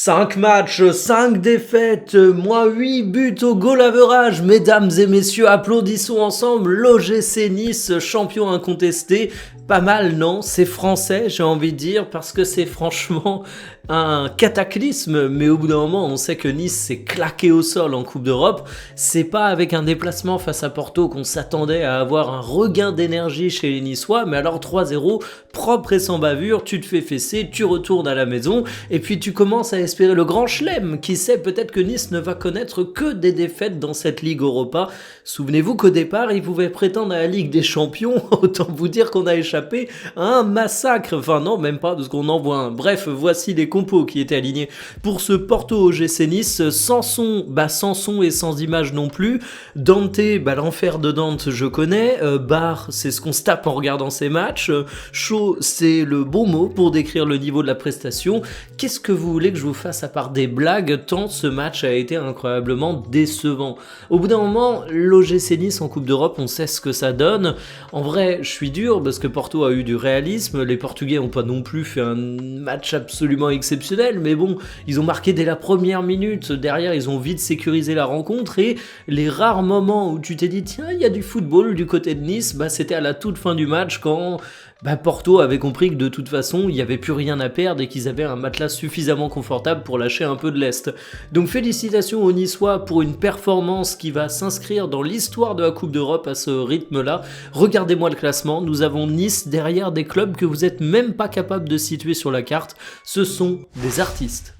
5 matchs, 5 défaites, moins 8 buts au goal average. Mesdames et messieurs, applaudissons ensemble l'OGC Nice, champion incontesté. Pas mal, non? C'est français, j'ai envie de dire, parce que c'est franchement un cataclysme. Mais au bout d'un moment, on sait que Nice s'est claqué au sol en Coupe d'Europe. C'est pas avec un déplacement face à Porto qu'on s'attendait à avoir un regain d'énergie chez les Niçois. Mais alors 3-0, propre et sans bavure, tu te fais fesser, tu retournes à la maison. Et puis tu commences à espérer le grand chelem. Qui sait, peut-être que Nice ne va connaître que des défaites dans cette Ligue Europa. Souvenez-vous qu'au départ, ils pouvaient prétendre à la Ligue des Champions. Autant vous dire qu'on a échappé à un massacre. Enfin non, même pas, parce qu'on en voit un. Bref, voici les compos qui étaient alignés pour ce Porto OGC Nice. Sans son et sans image non plus. Dante, l'enfer de Dante, je connais. Bar, c'est ce qu'on se tape en regardant ces matchs. Chaud, c'est le bon mot pour décrire le niveau de la prestation. Qu'est-ce que vous voulez que je vous fasse à part des blagues, tant ce match a été incroyablement décevant. Au bout d'un moment, l'OGC Nice en Coupe d'Europe, on sait ce que ça donne. En vrai, je suis dur parce que Porto a eu du réalisme, les Portugais n'ont pas non plus fait un match absolument exceptionnel, mais bon, ils ont marqué dès la première minute, derrière ils ont vite sécurisé la rencontre, et les rares moments où tu t'es dit tiens, il y a du football du côté de Nice, c'était à la toute fin du match quand Porto avait compris que de toute façon il n'y avait plus rien à perdre et qu'ils avaient un matelas suffisamment confortable pour lâcher un peu de lest. Donc félicitations aux Niçois pour une performance qui va s'inscrire dans l'histoire de la Coupe d'Europe à ce rythme-là. Regardez-moi le classement, nous avons Nice derrière des clubs que vous n'êtes même pas capable de situer sur la carte. Ce sont des artistes.